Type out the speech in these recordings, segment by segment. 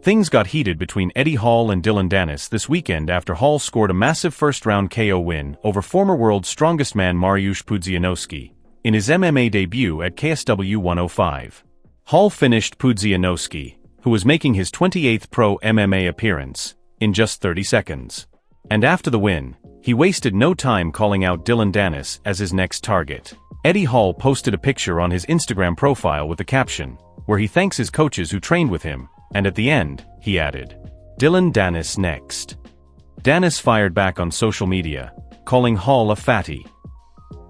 Things got heated between Eddie Hall and Dillon Danis this weekend after Hall scored a massive first-round KO win over former world's strongest man Mariusz Pudzianowski in his MMA debut at KSW 105. Hall finished Pudzianowski, who was making his 28th pro MMA appearance, in just 30 seconds. And after the win, he wasted no time calling out Dillon Danis as his next target. Eddie Hall posted a picture on his Instagram profile with the caption, where he thanks his coaches who trained with him, and at the end, he added, "Dillon Danis next." Danis fired back on social media, calling Hall a fatty.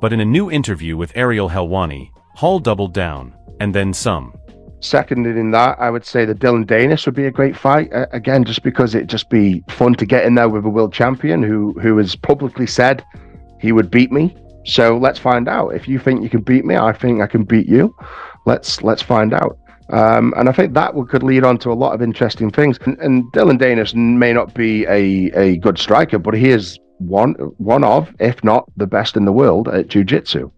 But in a new interview with Ariel Helwani, Hall doubled down, and then some. Second in that, I would say that Dillon Danis would be a great fight. Again, just because it'd just be fun to get in there with a world champion who has publicly said he would beat me. So let's find out. If you think you can beat me, I think I can beat you. Let's find out. And I think that could lead on to a lot of interesting things. And Dillon Danis may not be a good striker, but he is one of, if not the best in the world at jiu-jitsu.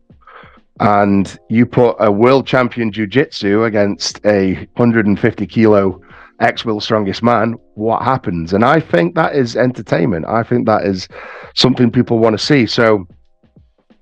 And you put a world champion jiu-jitsu against a 150 kilo ex-world strongest man, what happens? And I think that is entertainment. I think that is something people want to see. So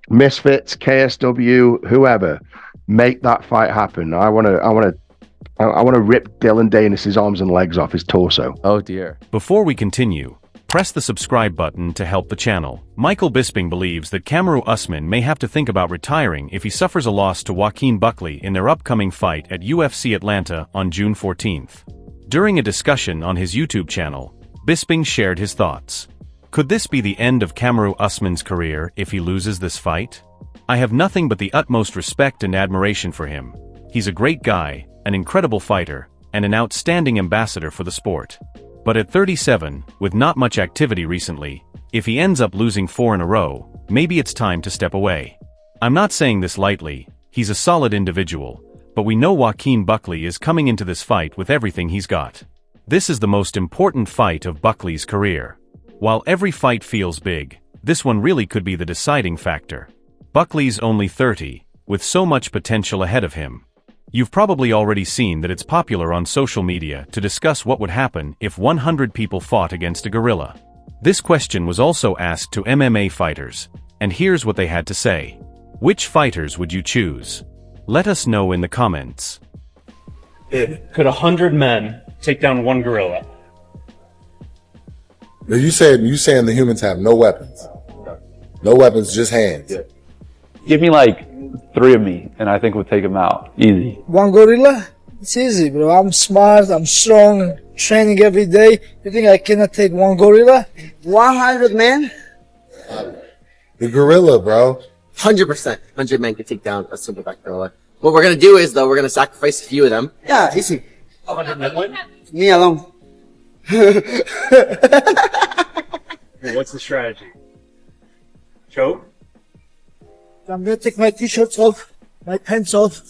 Misfits, KSW, whoever, make that fight happen. I want to rip Dillon Danis' arms and legs off his torso. Oh dear. Before we continue, press the subscribe button to help the channel. Michael Bisping believes that Kamaru Usman may have to think about retiring if he suffers a loss to Joaquin Buckley in their upcoming fight at UFC Atlanta on June 14th. During a discussion on his YouTube channel, Bisping shared his thoughts. Could this be the end of Kamaru Usman's career if he loses this fight? I have nothing but the utmost respect and admiration for him. He's a great guy, an incredible fighter, and an outstanding ambassador for the sport. But at 37, with not much activity recently, if he ends up losing 4 in a row, maybe it's time to step away. I'm not saying this lightly, he's a solid individual, but we know Joaquin Buckley is coming into this fight with everything he's got. This is the most important fight of Buckley's career. While every fight feels big, this one really could be the deciding factor. Buckley's only 30, with so much potential ahead of him. You've probably already seen that it's popular on social media to discuss what would happen if 100 people fought against a gorilla. This question was also asked to MMA fighters, and here's what they had to say. Which fighters would you choose? Let us know in the comments. Could 100 men take down one gorilla? You saying the humans have no weapons? No weapons, just hands. Yeah. Give me like 3 of me, and I think we'll take him out. Easy. One gorilla? It's easy, bro. I'm smart, I'm strong, training every day. You think I cannot take one gorilla? 100 men? The gorilla, bro. 100%. 100 men can take down a silverback gorilla. What we're gonna do is, though, we're gonna sacrifice a few of them. Yeah, easy. 100 men win? Me alone. Well, what's the strategy? Choke? I'm gonna take my t-shirts off, my pants off.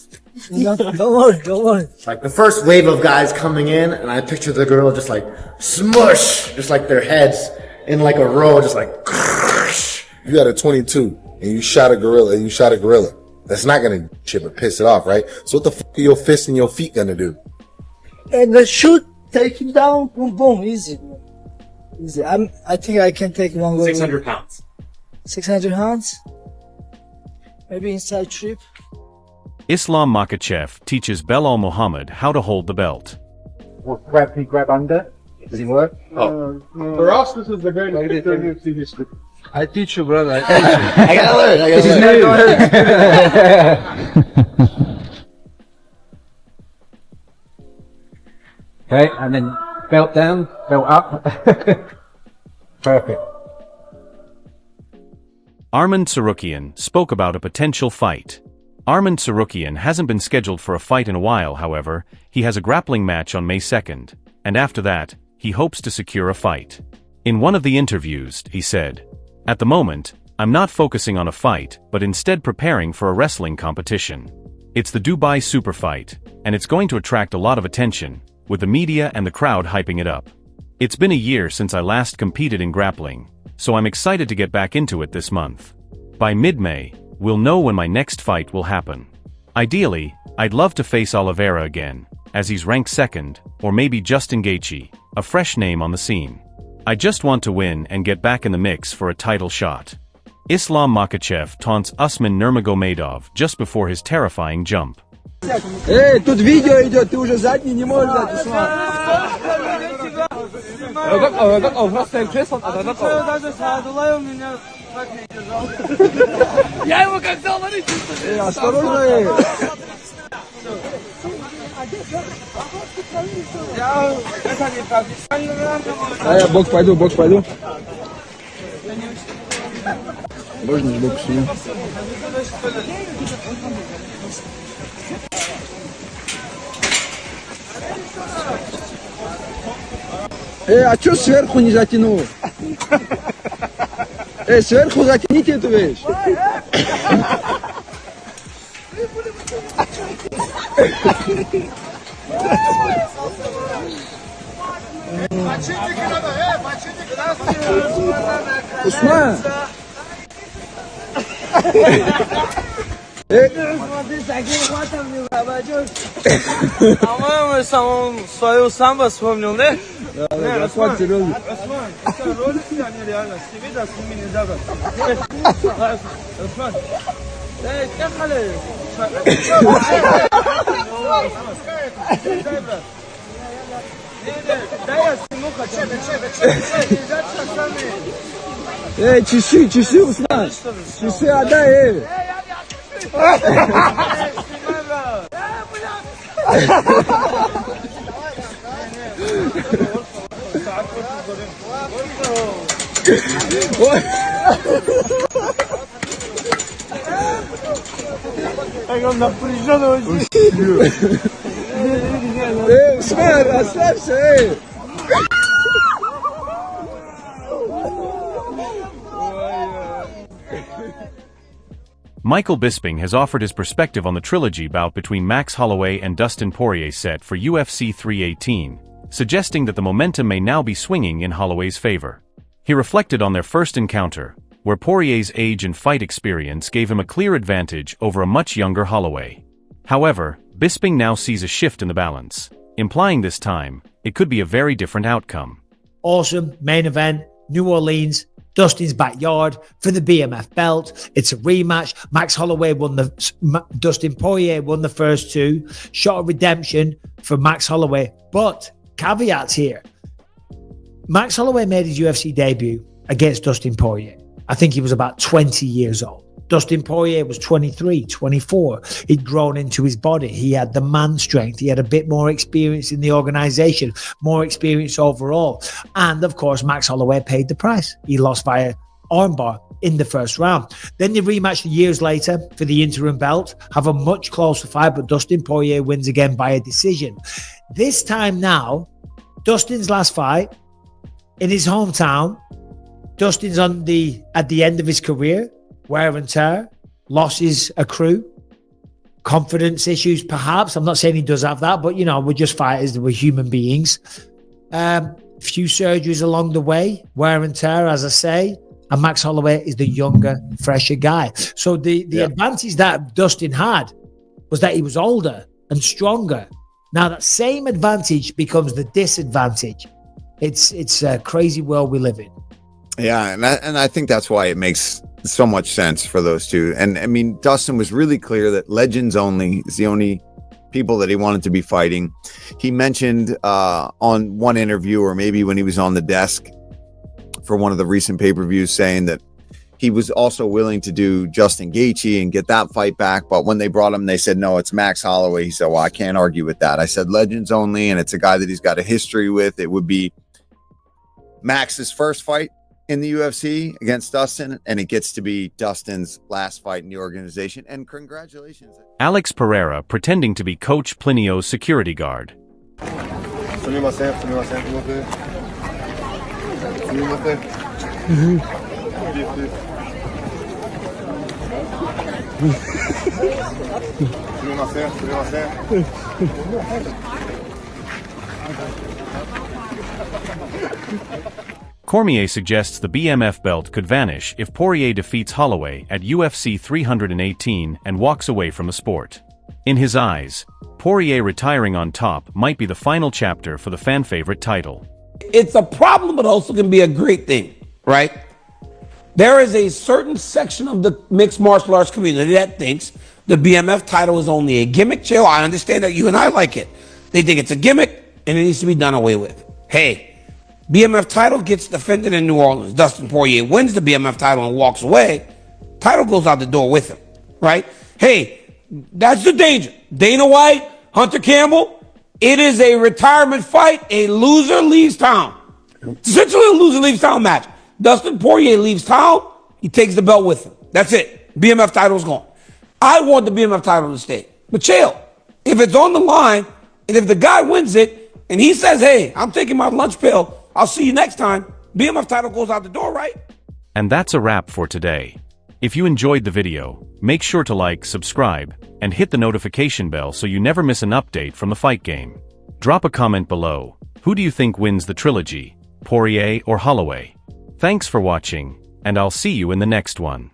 Don't worry. Like the first wave of guys coming in, and I picture the girl just like smush, just like their heads in like a row, just like. You got a 22, and you shot a gorilla, That's not gonna chip or piss it off, right? So what the fuck are your fists and your feet gonna do? And the shoot, take him down, boom, boom, easy. Easy. I think I can take one gorilla. 600 pounds. 600 pounds? Maybe inside trip. Islam Makhachev teaches Belal Muhammad how to hold the belt. Grab under. Does it work? Oh. For us, this is the greatest picture in UFC history. I teach you, brother. I teach you. I gotta learn. Okay, and then belt down, belt up. Perfect. Arman Tsarukyan spoke about a potential fight. Arman Tsarukyan hasn't been scheduled for a fight in a while, however, he has a grappling match on May 2nd, and after that, he hopes to secure a fight. In one of the interviews, he said, "At the moment, I'm not focusing on a fight, but instead preparing for a wrestling competition. It's the Dubai Super Fight, and it's going to attract a lot of attention, with the media and the crowd hyping it up. It's been a year since I last competed in grappling, so I'm excited to get back into it this month. By mid-May, we'll know when my next fight will happen. Ideally, I'd love to face Oliveira again, as he's ranked second, or maybe Justin Gaethje, a fresh name on the scene. I just want to win and get back in the mix for a title shot. Islam Makhachev taunts Usman Nurmagomedov just before his terrifying jump. Эй, тут видео идет, ты уже задний не можешь дать, Усман. Я его как взял, смотри, осторожно. А я бок пойду. Можно сбоку сниму. А чё сверху не затянул? Сверху затяните эту вещь. Усман! По-моему, сам свою самбо вспомнил, да? Да, расхват серьезный. Роли они реально, сними, да, сними, не дага. Осман, эй, ехали. Дай, брат. Дай я сниму хотя бы. Часы, Усман. Часы отдай, Он напряжен очень. Усман, расслабься, Michael Bisping has offered his perspective on the trilogy bout between Max Holloway and Dustin Poirier set for UFC 318, suggesting that the momentum may now be swinging in Holloway's favor. He reflected on their first encounter, where Poirier's age and fight experience gave him a clear advantage over a much younger Holloway. However, Bisping now sees a shift in the balance, implying this time, it could be a very different outcome. Awesome main event, New Orleans, Dustin's backyard for the BMF belt. It's a rematch. Max Holloway Dustin Poirier won the first two. Shot of redemption for Max Holloway. But caveats here. Max Holloway made his UFC debut against Dustin Poirier. I think he was about 20 years old. Dustin Poirier was 23, 24. He'd grown into his body. He had the man strength. He had a bit more experience in the organization, more experience overall. And of course, Max Holloway paid the price. He lost via armbar in the first round. Then they rematched years later for the interim belt, have a much closer fight, but Dustin Poirier wins again by a decision. This time now, Dustin's last fight in his hometown. Dustin's at the end of his career. Wear and tear, losses accrue, confidence issues perhaps. I'm not saying he does have that, but we're just fighters, we're human beings. Few surgeries along the way, wear and tear, as I say, and Max Holloway is the younger, fresher guy. So the advantage that Dustin had was that he was older and stronger. Now that same advantage becomes the disadvantage. It's a crazy world we live in. Yeah, and I think that's why it makes so much sense for those two. And I mean, Dustin was really clear that legends only is the only people that he wanted to be fighting. He mentioned on one interview, or maybe when he was on the desk for one of the recent pay-per-views, saying that he was also willing to do Justin Gaethje and get that fight back. But when they brought him, they said, no, it's Max Holloway. He said, well, I can't argue with that. I said, legends only, and it's a guy that he's got a history with. It would be Max's first fight in the UFC against Dustin, and it gets to be Dustin's last fight in the organization. And congratulations. Alex Pereira pretending to be Coach Plinio's security guard. Cormier suggests the BMF belt could vanish if Poirier defeats Holloway at UFC 318 and walks away from the sport. In his eyes, Poirier retiring on top might be the final chapter for the fan-favorite title. It's a problem, but also can be a great thing, right? There is a certain section of the mixed martial arts community that thinks the BMF title is only a gimmick. Chill, I understand that you and I like it. They think it's a gimmick and it needs to be done away with. Hey, BMF title gets defended in New Orleans. Dustin Poirier wins the BMF title and walks away. Title goes out the door with him, right? Hey, that's the danger. Dana White, Hunter Campbell, it is a retirement fight. A loser leaves town. It's essentially a loser leaves town match. Dustin Poirier leaves town. He takes the belt with him. That's it. BMF title's gone. I want the BMF title to stay. But chill. If it's on the line, and if the guy wins it, and he says, hey, I'm taking my lunch pill, I'll see you next time, BMF title goes out the door, right? And that's a wrap for today. If you enjoyed the video, make sure to like, subscribe, and hit the notification bell so you never miss an update from the fight game. Drop a comment below. Who do you think wins the trilogy, Poirier or Holloway? Thanks for watching, and I'll see you in the next one.